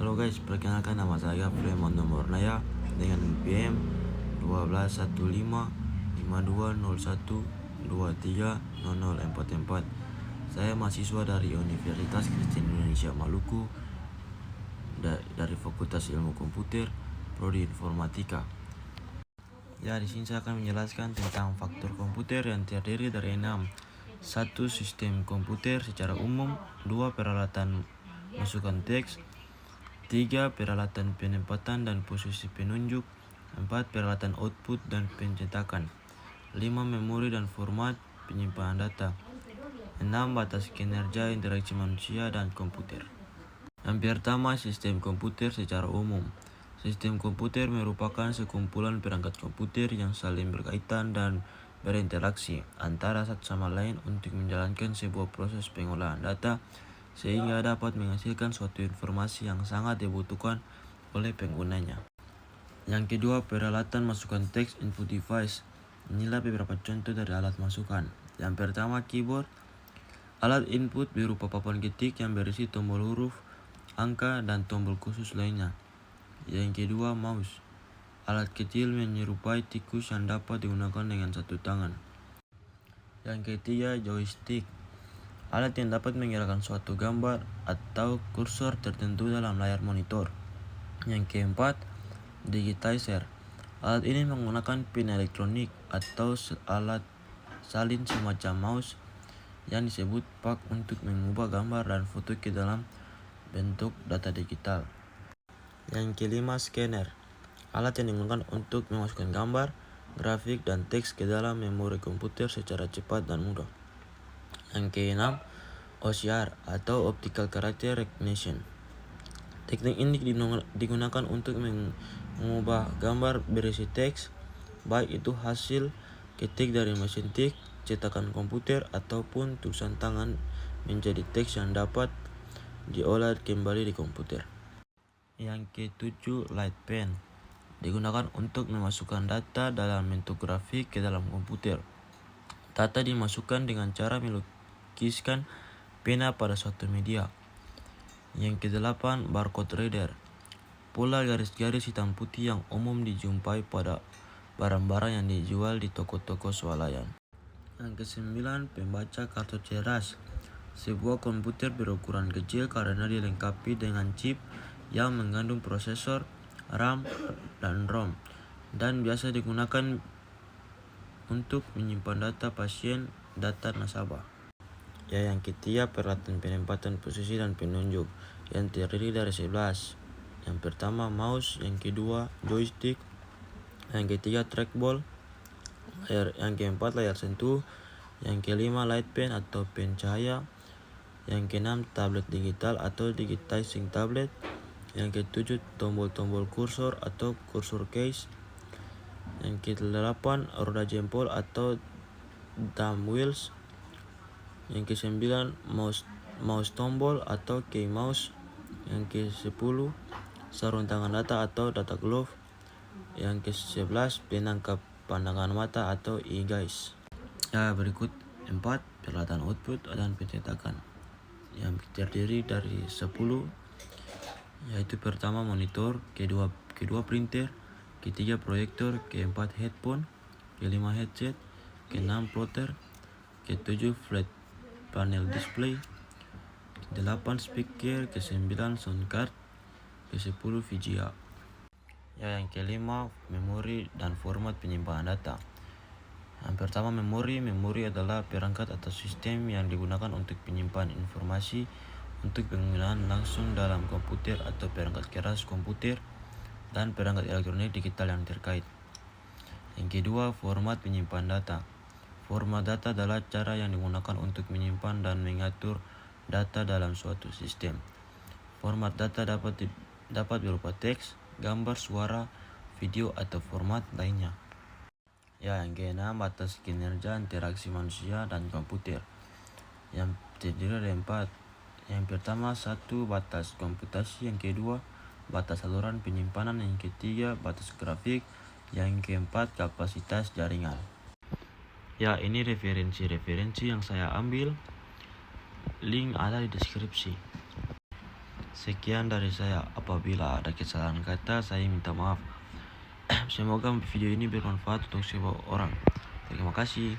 Halo guys, perkenalkan nama saya Fremont Murnaya dengan NPM 1215215201230044. Saya mahasiswa dari Universitas Kristen Indonesia Maluku dari Fakultas Ilmu Komputer, Prodi Informatika. Ya, di sini saya akan menjelaskan tentang faktor komputer yang terdiri dari 6. 1. Sistem komputer secara umum. 2. Peralatan masukan teks. 3. Peralatan penempatan dan posisi penunjuk. 4. Peralatan output dan pencetakan. 5. Memori dan format penyimpanan data. 6. Batas kinerja interaksi manusia dan komputer. Yang pertama, sistem komputer secara umum. Sistem komputer merupakan sekumpulan perangkat komputer yang saling berkaitan dan berinteraksi antara satu sama lain untuk menjalankan sebuah proses pengolahan data sehingga dapat menghasilkan suatu informasi yang sangat dibutuhkan oleh penggunanya. Yang kedua, peralatan masukan teks input device. Inilah beberapa contoh dari alat masukan. Yang pertama, keyboard. Alat input berupa papan ketik yang berisi tombol huruf, angka, dan tombol khusus lainnya. Yang kedua, mouse. Alat kecil menyerupai tikus yang dapat digunakan dengan satu tangan. Yang ketiga, joystick. Alat yang dapat menggerakkan suatu gambar atau kursor tertentu dalam layar monitor. Yang keempat, digitizer. Alat ini menggunakan pin elektronik atau alat salin semacam mouse yang disebut pak untuk mengubah gambar dan foto ke dalam bentuk data digital. Yang kelima, scanner. Alat yang digunakan untuk memasukkan gambar, grafik, dan teks ke dalam memori komputer secara cepat dan mudah. Yang keenam, OCR atau Optical Character Recognition. Teknik ini digunakan untuk mengubah gambar berisi teks, baik itu hasil ketik dari mesin tik, cetakan komputer, ataupun tulisan tangan menjadi teks yang dapat diolah kembali di komputer. Yang ketujuh, light pen. Digunakan untuk memasukkan data dalam bentuk grafik ke dalam komputer. Data dimasukkan dengan cara melukiskan pena pada suatu media. Yang kedelapan, barcode reader. Pola garis-garis hitam putih yang umum dijumpai pada barang-barang yang dijual di toko-toko swalayan. Yang kesembilan, pembaca kartu cerdas. Sebuah komputer berukuran kecil karena dilengkapi dengan chip yang mengandung prosesor, RAM, dan ROM, dan biasa digunakan untuk menyimpan data pasien, data nasabah. Yang ketiga, peralatan penempatan posisi dan penunjuk yang terdiri dari 11. Yang pertama, mouse. Yang kedua, joystick. Yang ketiga, trackball. Yang keempat, layar sentuh. Yang kelima, light pen atau pen cahaya. Yang keenam, tablet digital atau digitizing tablet. Yang ketujuh, tombol-tombol kursor atau kursor case. Yang kedelapan, roda jempol atau thumb wheels. Yang kesembilan, mouse tombol atau key mouse. Yang ke-10, sarung tangan data atau data glove. Yang ke-11, penangkap pandangan mata atau e-gaze. Berikut 4 peralatan output dan pencetakan yang terdiri dari 10, yaitu pertama monitor, kedua printer, ketiga proyektor, keempat headphone, kelima headset, keenam plotter, ketujuh flat panel display, kedelapan speaker, kesembilan sound card, ke-10 VGA. Yang kelima, memori dan format penyimpanan data. Yang pertama, memori. Memori adalah perangkat atau sistem yang digunakan untuk menyimpan informasi untuk penggunaan langsung dalam komputer atau perangkat keras komputer dan perangkat elektronik digital yang terkait. Yang kedua, format penyimpan data. Format data adalah cara yang digunakan untuk menyimpan dan mengatur data dalam suatu sistem. Format data dapat berupa teks, gambar, suara, video, atau format lainnya. Yang keenam, batas kinerja interaksi manusia dan komputer yang terdiri dari 4. Yang pertama, 1. Batas komputasi. Yang kedua, batas saluran penyimpanan. Yang ketiga, batas grafik. Yang keempat, kapasitas jaringan. Ini referensi yang saya ambil. Link ada di deskripsi. Sekian dari saya. Apabila ada kesalahan kata, saya minta maaf. Semoga video ini bermanfaat untuk semua orang. Terima kasih.